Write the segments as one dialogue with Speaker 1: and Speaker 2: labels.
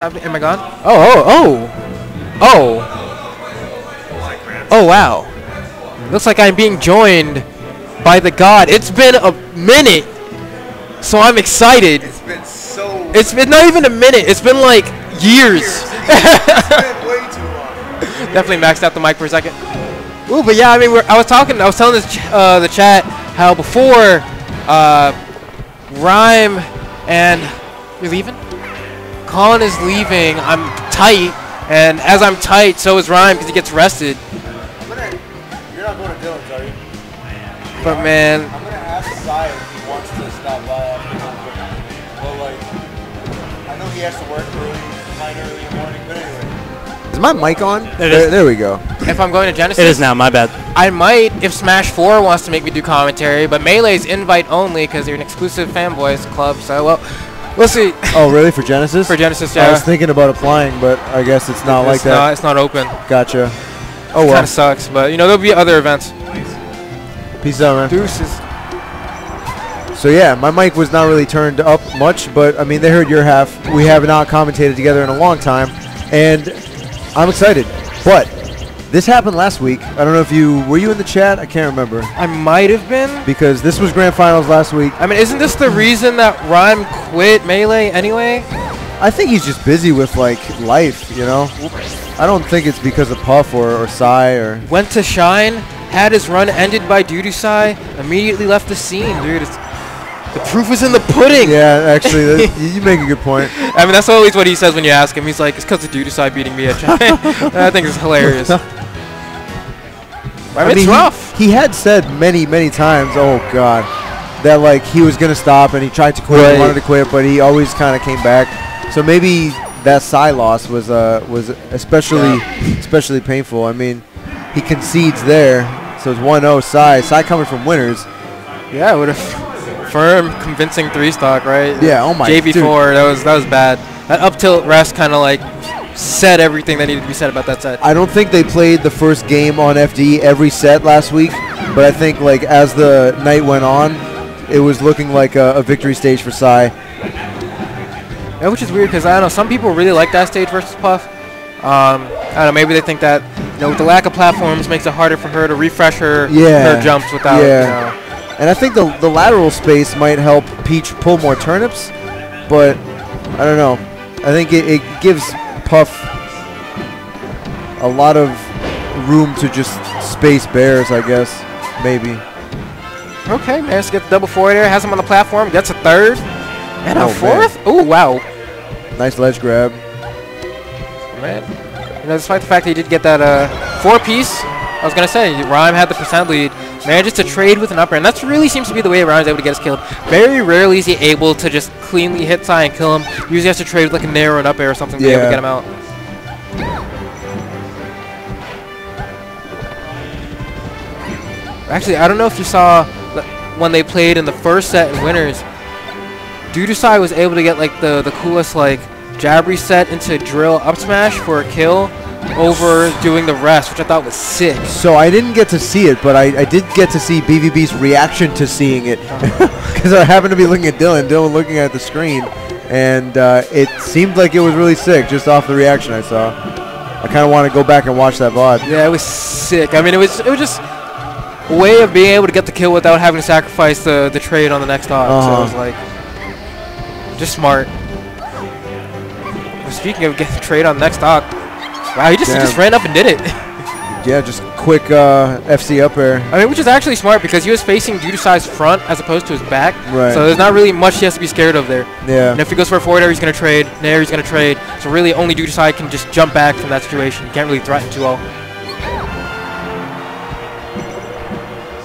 Speaker 1: Am I gone? Oh, wow. Looks like I'm being joined by the god. It's been a minute, so I'm excited. It's been not even a minute. It's been like years.
Speaker 2: It's been way too long.
Speaker 1: Definitely maxed out the mic for a second. Ooh, but yeah, I mean, I was telling the chat how before Rime and you're leaving? Colin is leaving. I'm tight, and as I'm tight, so is Rime because he gets rested.
Speaker 2: You're not going to Dylan's, are you?
Speaker 1: But man,
Speaker 2: I'm gonna ask Sai if he wants to stop by after home. Well, like, I know he has to work early in the morning, but anyway.
Speaker 3: Is my mic on? There we go.
Speaker 1: if I'm going to Genesis,
Speaker 4: It is now. My bad.
Speaker 1: I might if Smash 4 wants to make me do commentary, but Melee's invite only because they're an exclusive fanboys club. So well, we'll see.
Speaker 3: Oh, really? For Genesis?
Speaker 1: For Genesis,
Speaker 3: I
Speaker 1: yeah.
Speaker 3: was thinking about applying, but I guess it's not like that.
Speaker 1: It's not open.
Speaker 3: Gotcha. Oh, well.
Speaker 1: Kind of sucks, but you know there'll be other events.
Speaker 3: Peace out, man.
Speaker 1: Deuces.
Speaker 3: So yeah, my mic was not really turned up much, but I mean they heard your half. We have not commentated together in a long time, and I'm excited. But this happened last week. I don't know if were you in the chat? I can't remember.
Speaker 1: I might have been.
Speaker 3: Because this was grand finals last week.
Speaker 1: I mean, isn't this the reason that Rime quit Melee anyway?
Speaker 3: I think he's just busy with like life, you know. I don't think it's because of Puff or Sai or.
Speaker 1: Went to Shine, had his run ended by dudutsai, immediately left the scene, dude. The proof is in the pudding.
Speaker 3: Yeah, actually, you make a good point.
Speaker 1: I mean, that's always what he says when you ask him. He's like, it's because of dudutsai beating me at Shine. I think it's hilarious. I mean, it's rough.
Speaker 3: He had said many, many times, oh God, that like he was gonna stop and he tried to quit, he wanted to quit, but he always kind of came back. So maybe that Sai loss was especially painful. I mean, he concedes there, so it's 1-0 Sai. Sai coming from winners.
Speaker 1: Yeah, it would have firm, convincing 3-stock, right?
Speaker 3: Yeah. Oh my.
Speaker 1: JV4,
Speaker 3: dude.
Speaker 1: that was bad. That up tilt rest kind of like said everything that needed to be said about that set.
Speaker 3: I don't think they played the first game on FD every set last week, but I think like as the night went on, it was looking like a victory stage for Sai.
Speaker 1: Yeah, which is weird because I don't know, some people really like that stage versus Puff. I don't know, maybe they think that with the lack of platforms makes it harder for her to refresh her jumps without.
Speaker 3: Yeah. And I think the lateral space might help Peach pull more turnips, but I don't know. I think it gives Puff a lot of room to just space bears, I guess, maybe.
Speaker 1: Okay, managed to get the double forward air, has him on the platform, gets a third, and a fourth? Oh, wow.
Speaker 3: Nice ledge grab.
Speaker 1: Man, despite the fact that he did get that 4-piece, I was going to say, Rime had the percent lead, manages to trade with an upper, and that really seems to be the way Rime's able to get us killed. Very rarely is he able to just cleanly hit Sai and kill him. Usually he has to trade with like a narrow and up air or something to be able to get him out. Actually, I don't know if you saw when they played in the first set in winners, dudutsai was able to get like the coolest like jab reset into drill up smash for a kill over doing the rest, which I thought was sick.
Speaker 3: So I didn't get to see it, but I did get to see BVB's reaction to seeing it. Because I happened to be looking at Dylan looking at the screen, and it seemed like it was really sick just off the reaction I saw. I kind of want to go back and watch that VOD.
Speaker 1: Yeah, it was sick. I mean, it was just a way of being able to get the kill without having to sacrifice the trade on the next dog. So it was like, just smart. Speaking of getting the trade on the next dog, wow, he just ran up and did it.
Speaker 3: Yeah, just quick FC up air.
Speaker 1: I mean, which is actually smart because he was facing dudutsai's front as opposed to his back.
Speaker 3: Right.
Speaker 1: So there's not really much he has to be scared of there.
Speaker 3: Yeah.
Speaker 1: And if he goes for a forward air, he's going to trade. Nair, he's going to trade. So really only dudutsai can just jump back from that situation. He can't really threaten too well.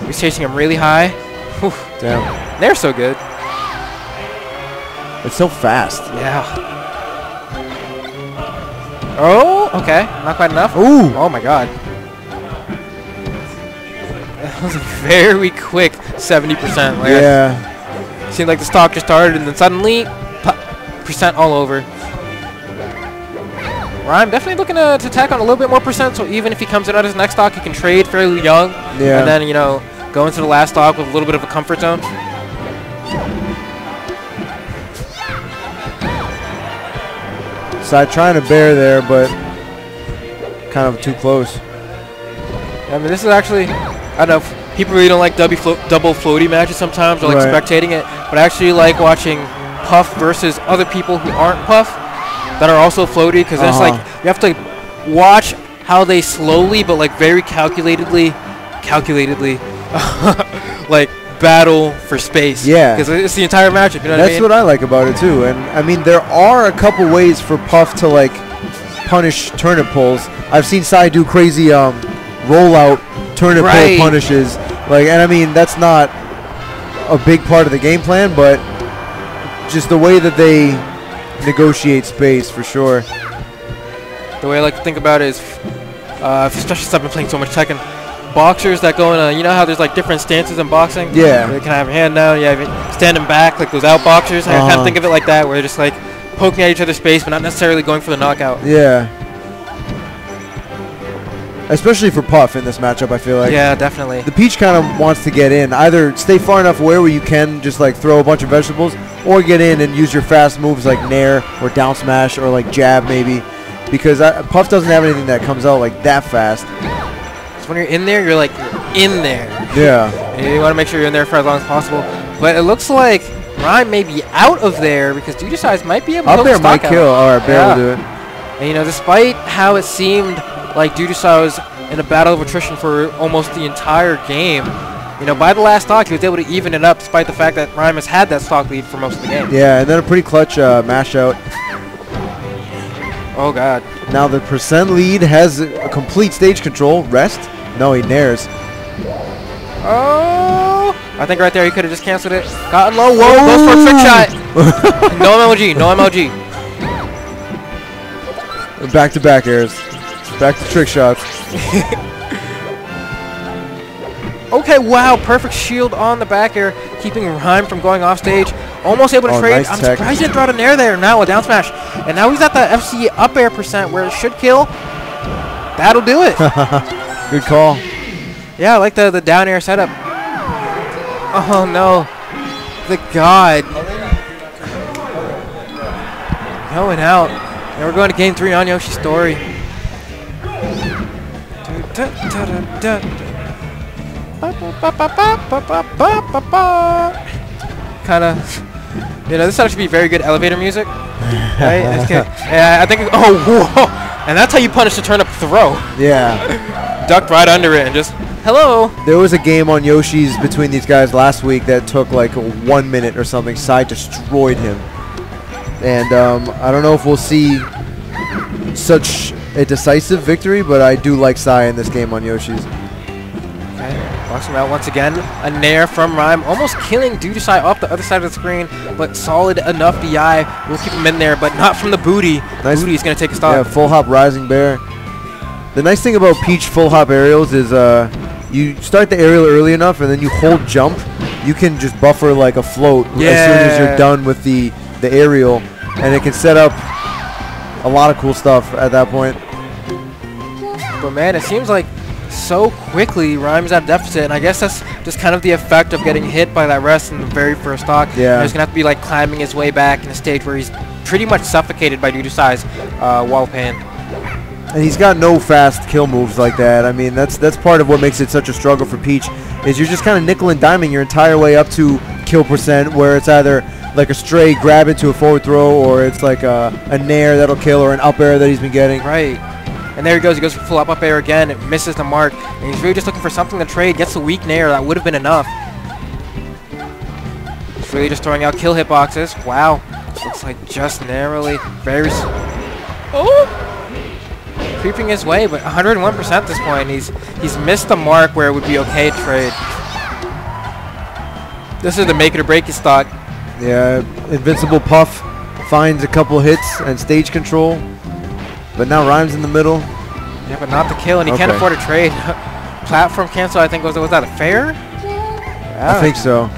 Speaker 1: He's chasing him really high. Whew.
Speaker 3: Damn.
Speaker 1: Nair's so good.
Speaker 3: It's so fast.
Speaker 1: Yeah. Oh, okay. Not quite enough.
Speaker 3: Ooh.
Speaker 1: Oh, my God. That was a very quick 70%. Like
Speaker 3: Yeah.
Speaker 1: Seemed like the stock just started and then suddenly, percent all over. Rime definitely looking to tack on a little bit more percent, so even if he comes in on his next stock, he can trade fairly young.
Speaker 3: Yeah.
Speaker 1: And then, you know, go into the last stock with a little bit of a comfort zone.
Speaker 3: Side trying to bear there, but kind of too close.
Speaker 1: I mean, this is actually, I don't know, if people really don't like double floaty matches sometimes, or like spectating it, but I actually like watching Puff versus other people who aren't Puff that are also floaty, because it's like you have to watch how they slowly but like very calculatedly like battle for space.
Speaker 3: Yeah,
Speaker 1: because it's the entire matchup. You know
Speaker 3: That's what I like about it too. And I mean, there are a couple ways for Puff to like punish turnip pulls. I've seen Sai do crazy rollout turnip pull punishes. Like, and I mean, that's not a big part of the game plan, but just the way that they negotiate space for sure.
Speaker 1: The way I like to think about it is, especially since I've been playing so much Tekken, boxers that go in, you know how there's like different stances in boxing?
Speaker 3: Yeah.
Speaker 1: They can have your hand down, standing back, like those out boxers. I kind of think of it like that, where they're just like poking at each other's space, but not necessarily going for the knockout.
Speaker 3: Yeah. Especially for Puff in this matchup, I feel like.
Speaker 1: Yeah, definitely.
Speaker 3: The Peach kind of wants to get in. Either stay far enough away where you can just like throw a bunch of vegetables, or get in and use your fast moves like Nair or down smash or like jab maybe. Because Puff doesn't have anything that comes out like that fast.
Speaker 1: So when you're in there, you're in there.
Speaker 3: Yeah.
Speaker 1: And you want to make sure you're in there for as long as possible. But it looks like Rime may be out of there because dudutsai might be able to
Speaker 3: up there might kill. All right, Bear will do it.
Speaker 1: And you know, despite how it seemed like dudutsai was in a battle of attrition for almost the entire game, you know, by the last stock, he was able to even it up despite the fact that Rime has had that stock lead for most of the game.
Speaker 3: Yeah, and then a pretty clutch mash out.
Speaker 1: Oh, God.
Speaker 3: Now the percent lead has a complete stage control. Rest? No, he nairs.
Speaker 1: Oh! I think right there he could have just canceled it. Gotten low. Whoa, goes for a trick shot. No MLG, no MLG.
Speaker 3: Back-to-back airs. Back to trick shots.
Speaker 1: Okay, wow, perfect shield on the back air, keeping Rime from going off stage. Almost able to trade.
Speaker 3: Nice
Speaker 1: I'm
Speaker 3: tech.
Speaker 1: surprised he didn't throw out an air there now, a down smash. And now he's at the FC up air percent where it should kill. That'll do it.
Speaker 3: Good call.
Speaker 1: Yeah, I like the down air setup. Oh, no. The God. Going out. And we're going to game 3 on Yoshi's story. Kind of, you know, this would actually be very good elevator music, right? Yeah, I think. Oh, whoa! And that's how you punish the turnip throw.
Speaker 3: Yeah.
Speaker 1: Ducked right under it and just hello.
Speaker 3: There was a game on Yoshi's between these guys last week that took like 1 minute or something. Sai destroyed him, and I don't know if we'll see such a decisive victory, but I do like Sai in this game on Yoshi's.
Speaker 1: Walks him out once again. A nair from Rime, almost killing dudutsai off the other side of the screen, but solid enough DI. We'll keep him in there, but not from the booty.
Speaker 3: Nice.
Speaker 1: Booty's going to take a stop.
Speaker 3: Yeah, full hop rising bear. The nice thing about Peach full hop aerials is you start the aerial early enough, and then you hold jump. You can just buffer like a float as soon as you're done with the aerial, and it can set up a lot of cool stuff at that point.
Speaker 1: But man, it seems like so quickly Rime's at deficit, and I guess that's just kind of the effect of getting hit by that rest in the very first stock.
Speaker 3: Yeah.
Speaker 1: He's gonna have to be like climbing his way back in a stage where he's pretty much suffocated by dudutsai's wall pan.
Speaker 3: And he's got no fast kill moves like that. I mean, that's part of what makes it such a struggle for Peach, is you're just kind of nickel and diming your entire way up to kill percent, where it's either like a stray grab into a forward throw, or it's like a nair that'll kill, or an up air that he's been getting.
Speaker 1: Right. And there he goes for full up air again. It misses the mark. And he's really just looking for something to trade. Gets a weak nair. That would have been enough. He's really just throwing out kill hitboxes. Wow. Looks like just narrowly. Very... Oh! Creeping his way, but 101% at this point. He's missed the mark where it would be okay to trade. This is the make it or break it stock.
Speaker 3: Yeah, Invincible Puff finds a couple hits and stage control. But now Rime's in the middle.
Speaker 1: Yeah, but not the kill, and he can't afford a trade. Platform cancel, I think, was that a fair? Yeah.
Speaker 3: I think so.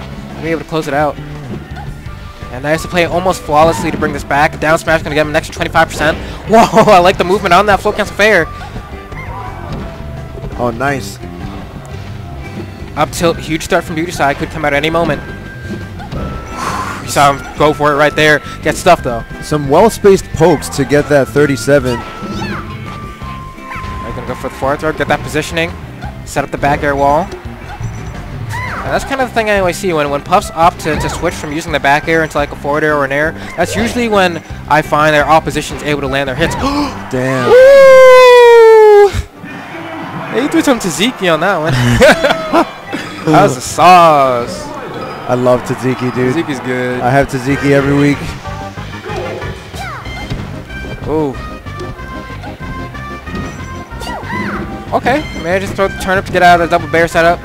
Speaker 1: Be able to close it out. And nice to play almost flawlessly to bring this back. Down smash going to get him an extra 25%. Whoa, I like the movement on that float cancel fair.
Speaker 3: Oh, nice.
Speaker 1: Up tilt, huge start from dudutsai, could come out at any moment. saw him go for it right there. Get stuffed though.
Speaker 3: Some well-spaced pokes to get that 37.
Speaker 1: I'm gonna go for the forward throw, get that positioning, set up the back air wall. And that's kind of the thing I always see when Puffs opt to switch from using the back air into like a forward air or an air. That's usually when I find their opposition's able to land their hits.
Speaker 3: Damn.
Speaker 1: Woo! He threw some tzatziki on that one. That was the sauce.
Speaker 3: I love tzatziki, dude.
Speaker 1: Tzatziki's good.
Speaker 3: I have tzatziki every week.
Speaker 1: Ooh. Okay, manages to throw the turnip to get out of the double bear setup.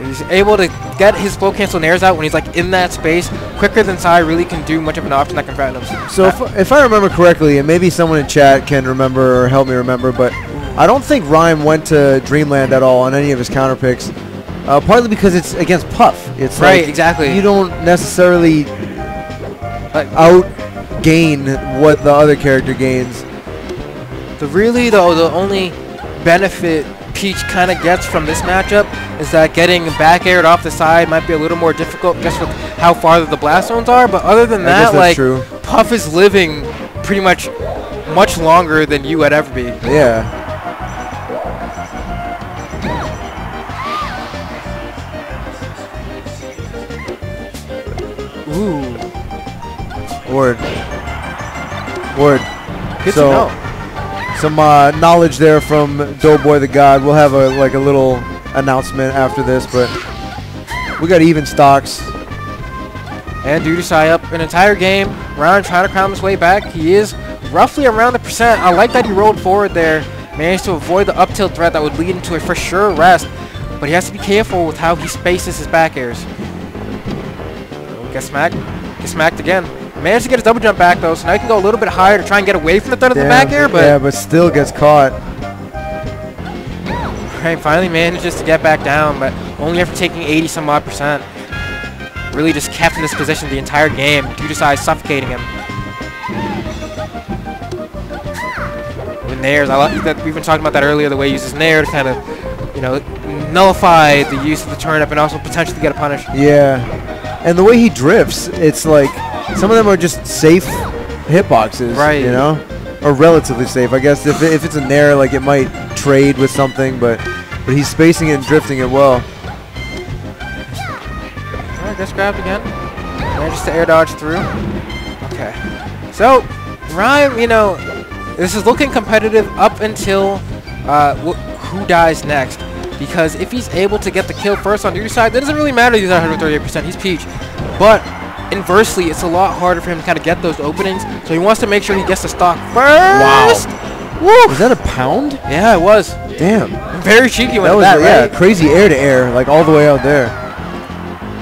Speaker 1: He's able to get his slow cancel nairs out when he's like in that space. Quicker than Sai really can do much of an option that can threaten him.
Speaker 3: So if I remember correctly, and maybe someone in chat can remember or help me remember, but I don't think Rime went to Dreamland at all on any of his counter picks. Partly because it's against Puff. It's
Speaker 1: right,
Speaker 3: like
Speaker 1: exactly.
Speaker 3: You don't necessarily out-gain what the other character gains.
Speaker 1: The only benefit Peach kind of gets from this matchup is that getting back aired off the side might be a little more difficult just with how far the blast zones are. But other than that, like
Speaker 3: true.
Speaker 1: Puff is living pretty much longer than you would ever be.
Speaker 3: Yeah.
Speaker 1: Ooh.
Speaker 3: Word.
Speaker 1: Good
Speaker 3: So,
Speaker 1: to know.
Speaker 3: some knowledge there from Doughboy the God. We'll have a little announcement after this, but we got even stocks.
Speaker 1: And dudutsai up an entire game. Round trying to crown his way back. He is roughly around the percent. I like that he rolled forward there. Managed to avoid the up tilt threat that would lead into a for sure rest. But he has to be careful with how he spaces his back airs. Get smacked. Get smacked again. Managed to get his double jump back though, so now he can go a little bit higher to try and get away from the threat of the back air. But
Speaker 3: yeah, but still gets caught.
Speaker 1: Right, finally manages to get back down, but only after taking 80 some odd percent. Really just kept in this position the entire game. dudutsai suffocating him. With nairs, I like that we've been talking about that earlier. The way he uses nair to kind of, nullify the use of the turnip and also potentially get a punish.
Speaker 3: Yeah, and the way he drifts, it's like some of them are just safe hitboxes,
Speaker 1: right?
Speaker 3: Or relatively safe. I guess if it's a nair, like it might trade with something, but he's spacing it and drifting it well.
Speaker 1: Alright, gets grabbed again. Manages to air dodge through. Okay. So, Rime, this is looking competitive up until who dies next. Because if he's able to get the kill first on dudutsai, that doesn't really matter he's at 138%. He's Peach. But inversely, it's a lot harder for him to kind of get those openings. So he wants to make sure he gets the stock first.
Speaker 3: Wow.
Speaker 1: Woo!
Speaker 3: Was that a pound?
Speaker 1: Yeah, it was.
Speaker 3: Damn.
Speaker 1: Very cheeky when
Speaker 3: that was
Speaker 1: right?
Speaker 3: Yeah, crazy air to air, like all the way out there.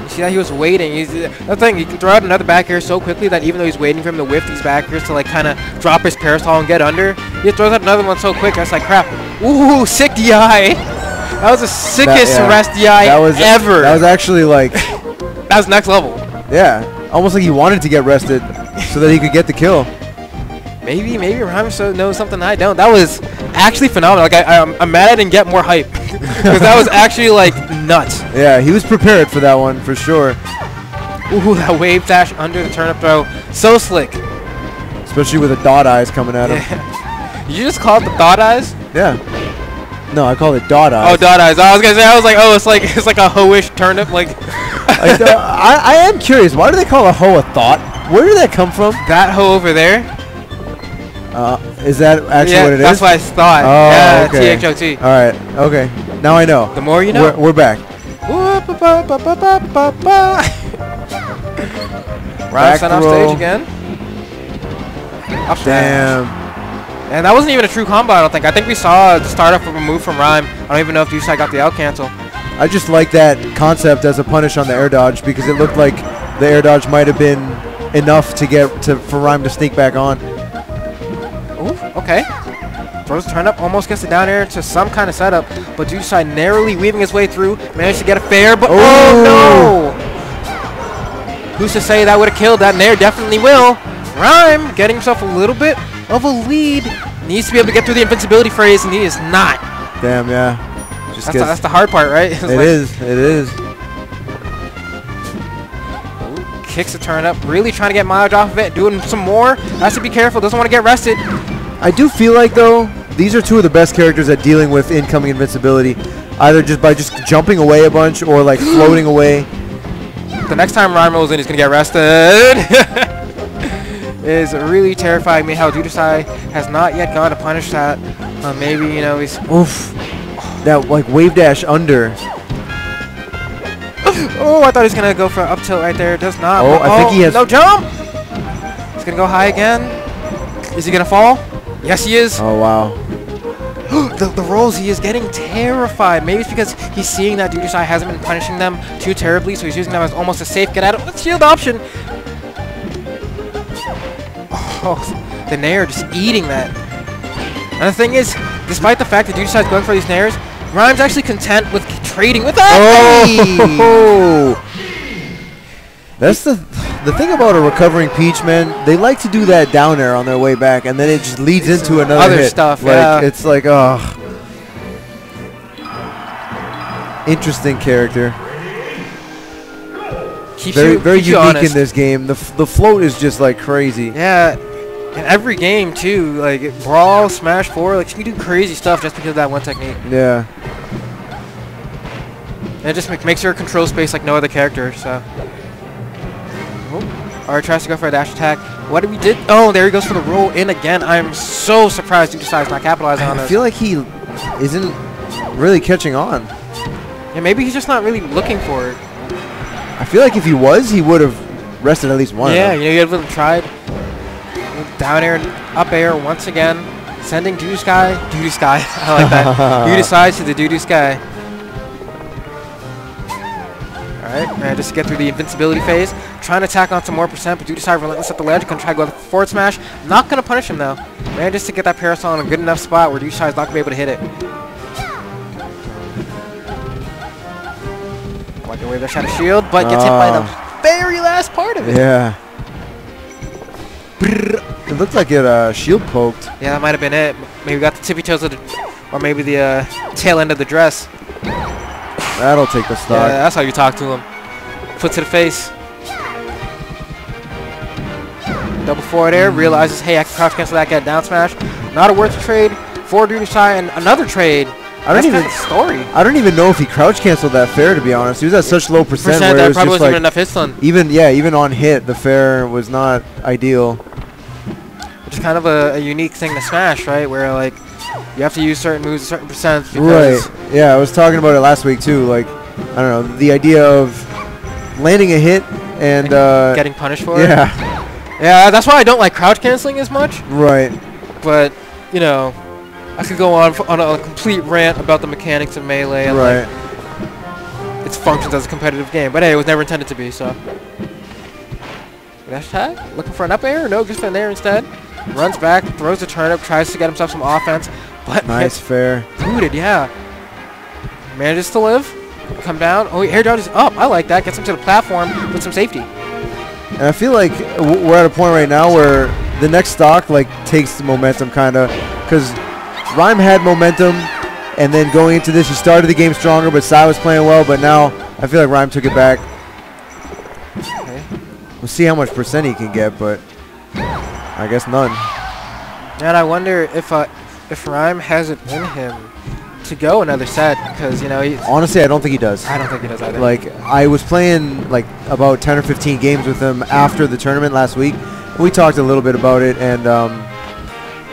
Speaker 1: You see that he was waiting. The thing, he can throw out another back air so quickly that even though he's waiting for him to whiff these back airs to like kind of drop his parasol and get under, he throws out another one so quick. That's like crap. Ooh, sick DI. That was the sickest rest DI ever.
Speaker 3: That was actually like
Speaker 1: that was next level.
Speaker 3: Yeah, almost like he wanted to get rested so that he could get the kill.
Speaker 1: Maybe Rime knows something I don't. That was actually phenomenal. Like I'm mad I didn't get more hype because that was actually like nuts.
Speaker 3: Yeah, he was prepared for that one for sure.
Speaker 1: Ooh, that wave dash under the turnip throw, so slick.
Speaker 3: Especially with the dot eyes coming at him.
Speaker 1: Yeah. You just call it the dot eyes?
Speaker 3: Yeah. No, I call it dot eyes.
Speaker 1: Oh, dot eyes. I was gonna say. I was like, oh, it's like a hoe-ish turnip. Like,
Speaker 3: I am curious. Why do they call a hoe a thought? Where did that come from?
Speaker 1: That hoe over there.
Speaker 3: Is that actually what it is?
Speaker 1: Yeah, that's what I thought.
Speaker 3: Oh,
Speaker 1: yeah,
Speaker 3: okay.
Speaker 1: THOT.
Speaker 3: All right. Okay. Now I know.
Speaker 1: The more you know.
Speaker 3: We're back.
Speaker 1: Rime sent off stage again. Up
Speaker 3: Damn.
Speaker 1: And that wasn't even a true combo, I don't think. I think we saw the start off of a move from Rime. I don't even know if dudutsai got the out cancel.
Speaker 3: I just like that concept as a punish on the air dodge because it looked like the air dodge might have been enough to for Rime to sneak back on.
Speaker 1: Ooh, okay. Throws the turn up, almost gets it down air into some kind of setup, but dudutsai narrowly weaving his way through, managed to get a fair, but oh no! Who's to say that would have killed that? Nair definitely will. Rime getting himself a little bit of a lead. Needs to be able to get through the invincibility phrase, and he is not.
Speaker 3: Damn, yeah.
Speaker 1: That's the hard part, right?
Speaker 3: It is.
Speaker 1: kicks the turnip, really trying to get mileage off of it, doing some more. Has to be careful, doesn't want to get rested.
Speaker 3: I do feel like, though, these are two of the best characters at dealing with incoming invincibility, either just by just jumping away a bunch or like floating away.
Speaker 1: The next time Rime rolls in, he's going to get rested. Is really terrifying me how dudutsai has not yet gone to punish that. Maybe, you know, he's...
Speaker 3: Oof. That, like, wave dash under.
Speaker 1: Oh, I thought he was going to go for up tilt right there. Does not.
Speaker 3: Oh, I think he has...
Speaker 1: No jump! He's going to go high again. Is he going to fall? Yes, he is.
Speaker 3: Oh, wow.
Speaker 1: the rolls, he is getting terrified. Maybe it's because he's seeing that dudutsai hasn't been punishing them too terribly, so he's using them as almost a safe get out of shield option. Oh, the Nair just eating that. And the thing is, despite the fact that dudutsai is going for these Nairs, Rime's actually content with trading with that.
Speaker 3: Oh! That's the thing about a recovering Peach, man. They like to do that down air on their way back, and then it just leads into another
Speaker 1: other
Speaker 3: hit.
Speaker 1: stuff.
Speaker 3: Like,
Speaker 1: yeah,
Speaker 3: it's like, oh, interesting character. Very unique in this game. The float is just like crazy.
Speaker 1: Yeah, in every game too. Like Brawl, Smash 4, like you can do crazy stuff just because of that one technique.
Speaker 3: Yeah.
Speaker 1: And it just makes your control space like no other character. So. Alright, tries to go for a dash attack. What did we did? Oh, there he goes for the roll in again. I'm so surprised dudutsai is not capitalizing on this.
Speaker 3: I feel like he isn't really catching on.
Speaker 1: Yeah, maybe he's just not really looking for it.
Speaker 3: I feel like if he was, he would have rested at least one.
Speaker 1: Yeah, you know, you have tried down air and up air once again, sending dudutsai, I like that. Dudutsai to the dudutsai. Alright, man, just to get through the invincibility phase. Trying to tack on some more percent, but dudutsai relentless at the ledge. Gonna try to go with forward smash. Not gonna punish him though. Man, just to get that parasol in a good enough spot where dudutsai is not gonna be able to hit it. Like a wave that shot a shield, but gets hit by the very last part of it.
Speaker 3: Yeah. It looked like it shield poked.
Speaker 1: Yeah, that might have been it. Maybe got the tippy toes of the, or maybe the tail end of the dress.
Speaker 3: That'll take the stock.
Speaker 1: Yeah, that's how you talk to him. Foot to the face. Double forward air. Realizes, hey, I can crouch cancel that, get a down smash. Not a worth trade for dudutsai, and another trade. I don't even know if he crouch canceled that fair, to be honest. He was at such low percent where
Speaker 3: that
Speaker 1: it was probably
Speaker 3: just
Speaker 1: wasn't
Speaker 3: like
Speaker 1: even enough hit stun.
Speaker 3: Even on hit, the fair was not ideal.
Speaker 1: Which is kind of a unique thing to Smash, right? Where like you have to use certain moves at certain percents.
Speaker 3: Right. Yeah, I was talking about it last week too. Like, I don't know, the idea of landing a hit and
Speaker 1: getting punished for it.
Speaker 3: Yeah.
Speaker 1: Yeah, that's why I don't like crouch canceling as much.
Speaker 3: Right.
Speaker 1: But you know, I could go on a complete rant about the mechanics of Melee and like, its functions as a competitive game. But hey, it was never intended to be, so. Dash attack? Looking for an up air? No, just an air instead. Runs back, throws a turnip, tries to get himself some offense. But
Speaker 3: nice fair.
Speaker 1: Booted, yeah. Manages to live. Come down. Oh, air dodge is up. I like that. Gets him to the platform with some safety.
Speaker 3: And I feel like we're at a point right now where the next stock like takes the momentum kind of, because Rime had momentum, and then going into this, he started the game stronger, but Sai was playing well, but now I feel like Rime took it back.
Speaker 1: Okay.
Speaker 3: We'll see how much percent he can get, but I guess none.
Speaker 1: And I wonder if Rime has it in him to go another set, because, you know,
Speaker 3: honestly, I don't think he does.
Speaker 1: I don't think he does either.
Speaker 3: Like, I was playing like about 10 or 15 games with him after the tournament last week. We talked a little bit about it, and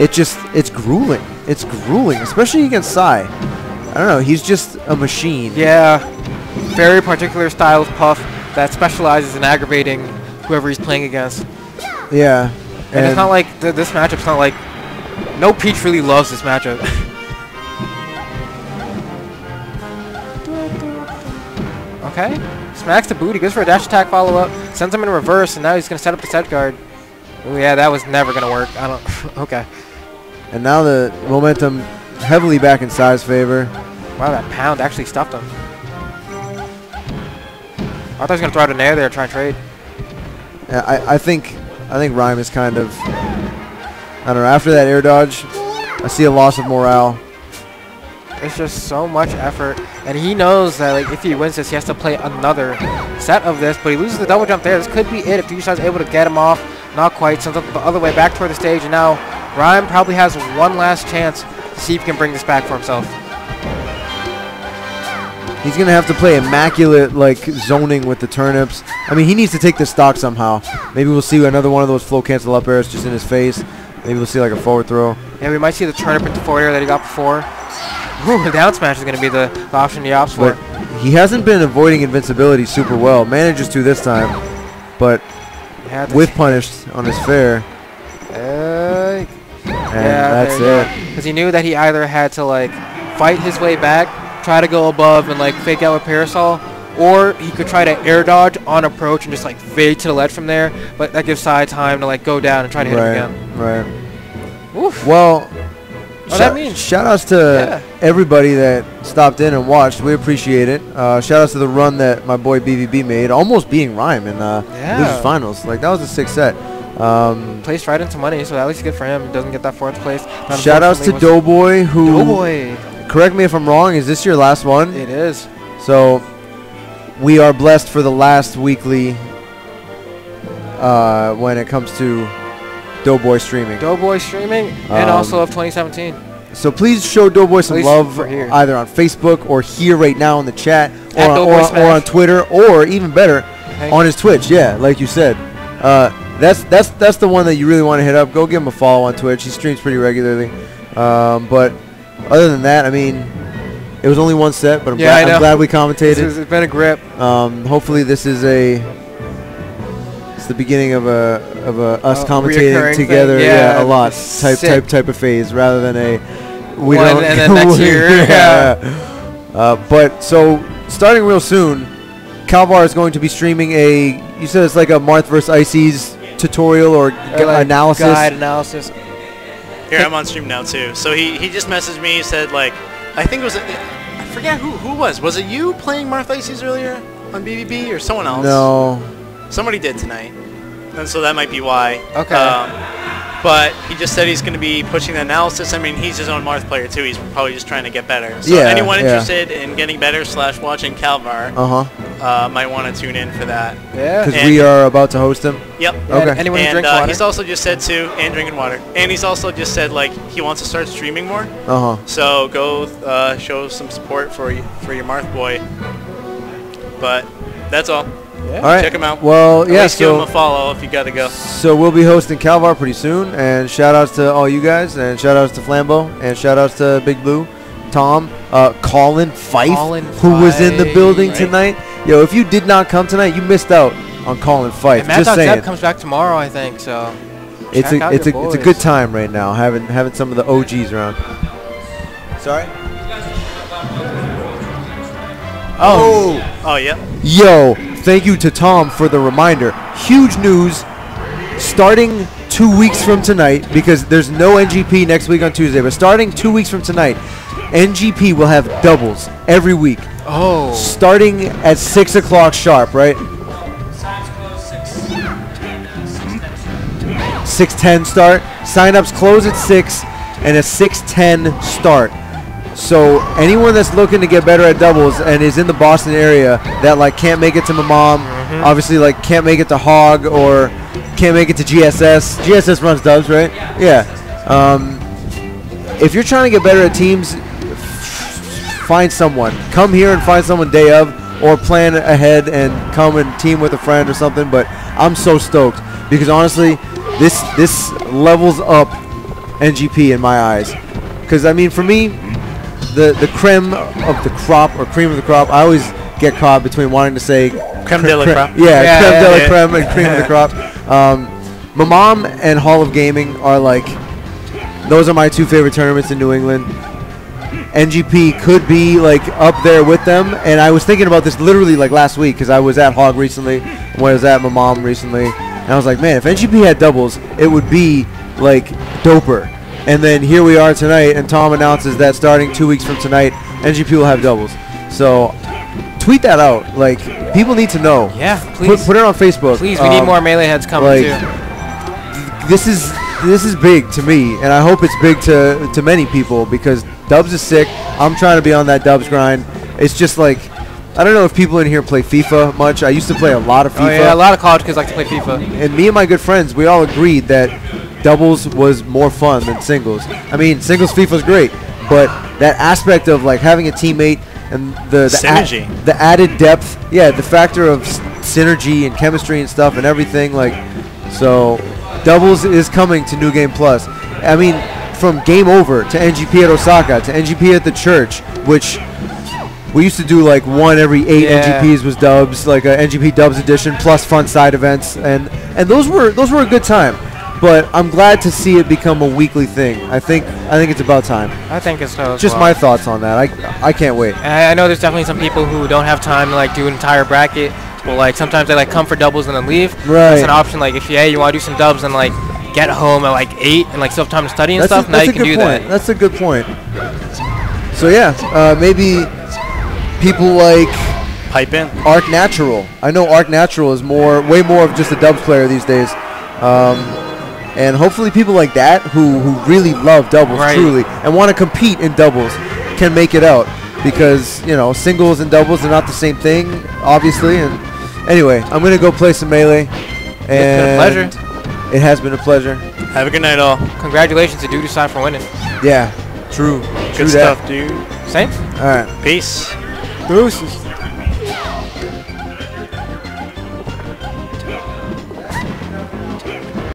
Speaker 3: it's grueling. It's grueling, especially against Sai. I don't know. He's just a machine.
Speaker 1: Yeah. Very particular style of Puff that specializes in aggravating whoever he's playing against.
Speaker 3: Yeah.
Speaker 1: And it's not like this matchup's not like... No Peach really loves this matchup. Okay. Smacks the boot. He goes for a dash attack follow-up. Sends him in reverse, and now he's going to set up the set guard. Oh, yeah, that was never going to work. I don't... Okay.
Speaker 3: And now the momentum heavily back in Sai's favor.
Speaker 1: Wow, that pound actually stuffed him. I thought he was going to throw out an air there and try and trade.
Speaker 3: Yeah, I think Rime is kind of... I don't know. After that air dodge, I see a loss of morale.
Speaker 1: It's just so much effort, and he knows that like if he wins this, he has to play another set of this. But he loses the double jump there. This could be it if dudutsai is able to get him off. Not quite. Sends up the other way back toward the stage, and now Rime probably has one last chance to see if he can bring this back for himself.
Speaker 3: He's going to have to play immaculate, like, zoning with the turnips. I mean, he needs to take this stock somehow. Maybe we'll see another one of those flow cancel up airs just in his face. Maybe we'll see, like, a forward throw.
Speaker 1: Yeah, we might see the turnip into forward air that he got before. Ooh, the down smash is going to be the option he opts for.
Speaker 3: But he hasn't been avoiding invincibility super well. Manages to this time, but with punished on his fair. And that's it.
Speaker 1: Because he knew that he either had to, like, fight his way back, try to go above and like fake out with parasol, or he could try to air dodge on approach and just like fade to the ledge from there, but that gives Sai time to like go down and try to hit him again.
Speaker 3: Right.
Speaker 1: Oof.
Speaker 3: Well,
Speaker 1: that means
Speaker 3: shout outs to everybody that stopped in and watched. We appreciate it. Shout outs to the run that my boy BVB made, almost beating Rime in losers finals. Like that was a sick set.
Speaker 1: Placed right into money, so at least good for him. He doesn't get that fourth place.
Speaker 3: Shout outs to Doughboy, who correct me if I'm wrong, is this your last one?
Speaker 1: It is.
Speaker 3: So we are blessed for the last weekly when it comes to Doughboy streaming.
Speaker 1: Doughboy streaming, and also of 2017.
Speaker 3: So please show Doughboy some love either on Facebook or here right now in the chat, or on Twitter, or even better, on his Twitch. Yeah, like you said. That's the one that you really want to hit up. Go give him a follow on Twitch. He streams pretty regularly. But other than that, I mean, it was only one set, but I'm glad we commentated.
Speaker 1: It's been a grip.
Speaker 3: Hopefully this is it's the beginning of us commentating together, a lot type of phase, rather than we don't.
Speaker 1: And then next year,
Speaker 3: but so starting real soon, Calvar is going to be streaming you said it's like a Marth vs. Ices tutorial or like analysis.
Speaker 1: Guide analysis.
Speaker 4: Here, I'm on stream now too. So he just messaged me. He said like, I think it was I forget who was it you playing Marth Ices earlier on BBB or someone else?
Speaker 3: No.
Speaker 4: Somebody did tonight, and so that might be why.
Speaker 1: Okay.
Speaker 4: But he just said he's going to be pushing the analysis. I mean, he's his own Marth player too. He's probably just trying to get better. So anyone interested in getting better / watching Calvar might want to tune in for that.
Speaker 1: Yeah.
Speaker 3: Because we are about to host him.
Speaker 4: Yep.
Speaker 3: Okay.
Speaker 1: Anyone who drinks water.
Speaker 4: He's also just said too, and drinking water. And he's also just said like he wants to start streaming more. So go show some support for your Marth boy. But that's all.
Speaker 1: Yeah.
Speaker 3: All right.
Speaker 4: Check him out.
Speaker 3: Well,
Speaker 4: At least give him a follow if you got to go.
Speaker 3: So we'll be hosting Calvar pretty soon, and shout outs to all you guys, and shout outs to Flambeau, and shout outs to Big Blue, Tom, Colin Fife, who was in the building tonight. Yo, if you did not come tonight, you missed out on Colin Fife.
Speaker 1: And
Speaker 3: just saying.
Speaker 1: Matt comes back tomorrow, I think. So
Speaker 3: it's a good time right now having some of the OGs around. Sorry.
Speaker 4: Oh yeah.
Speaker 3: Yo, thank you to Tom for the reminder. Huge news starting 2 weeks from tonight, because there's no NGP next week on Tuesday, but starting 2 weeks from tonight, NGP will have doubles every week.
Speaker 1: Oh.
Speaker 3: Starting at 6 o'clock sharp, right? 6:10 start. Sign-ups close at 6 and a 6:10 start. So anyone that's looking to get better at doubles and is in the Boston area that like can't make it to my mom, obviously like can't make it to Hog or can't make it to GSS. GSS runs dubs, right? Yeah. If you're trying to get better at teams, find someone. Come here and find someone day of, or plan ahead and come and team with a friend or something. But I'm so stoked because honestly, this levels up NGP in my eyes. Because I mean, for me, the creme of the crop or cream of the crop, I always get caught between wanting to say
Speaker 4: creme de la crop.
Speaker 3: Yeah, creme de la creme and cream of the crop. Mamam and Hall of Gaming are like, those are my two favorite tournaments in New England. NGP could be like up there with them, and I was thinking about this literally like last week because I was at Hog recently, I was at Mamam recently, and I was like, man, if NGP had doubles, it would be like doper. And then here we are tonight, and Tom announces that starting 2 weeks from tonight, NGP will have doubles. So tweet that out. Like, people need to know.
Speaker 1: Yeah, please.
Speaker 3: Put it on Facebook.
Speaker 1: Please, we need more Melee heads coming too.
Speaker 3: This is this is big to me, and I hope it's big to many people because Dubs is sick. I'm trying to be on that Dubs grind. It's just like, I don't know if people in here play FIFA much. I used to play a lot of FIFA.
Speaker 1: Oh yeah, a lot of college kids like to play FIFA.
Speaker 3: And me and my good friends, we all agreed that doubles was more fun than singles. I mean, singles FIFA is great, but that aspect of like having a teammate and the
Speaker 4: synergy,
Speaker 3: the added depth, yeah, the factor of synergy and chemistry and stuff and everything, like, so doubles is coming to New Game Plus. I mean, from Game Over to NGP at Osaka to NGP at the church, which we used to do like one every 8 NGPs was dubs, like a NGP Dubs edition plus fun side events, and those were a good time. But I'm glad to see it become a weekly thing. I think it's about time.
Speaker 1: I think it's so.
Speaker 3: Just my thoughts on that. I can't wait.
Speaker 1: I know there's definitely some people who don't have time to like do an entire bracket. But like sometimes they like come for doubles and then leave.
Speaker 3: Right.
Speaker 1: It's an option. Like if you want to do some dubs and like get home at like 8 and like still have time to study and stuff. Now you can do that.
Speaker 3: That's a good point. So yeah, maybe people like
Speaker 4: pipe in
Speaker 3: Arc Natural. I know Arc Natural is way more of just a dubs player these days. And hopefully people like that who really love doubles truly and want to compete in doubles can make it out, because you know singles and doubles are not the same thing, obviously. And anyway, I'm gonna go play some Melee.
Speaker 1: It's been a pleasure.
Speaker 3: It has been a pleasure.
Speaker 4: Have a good night, all.
Speaker 1: Congratulations to dudutsai for winning.
Speaker 3: Yeah, true.
Speaker 4: Good stuff, dude.
Speaker 1: Same.
Speaker 3: All right.
Speaker 4: Peace.
Speaker 1: Deuces.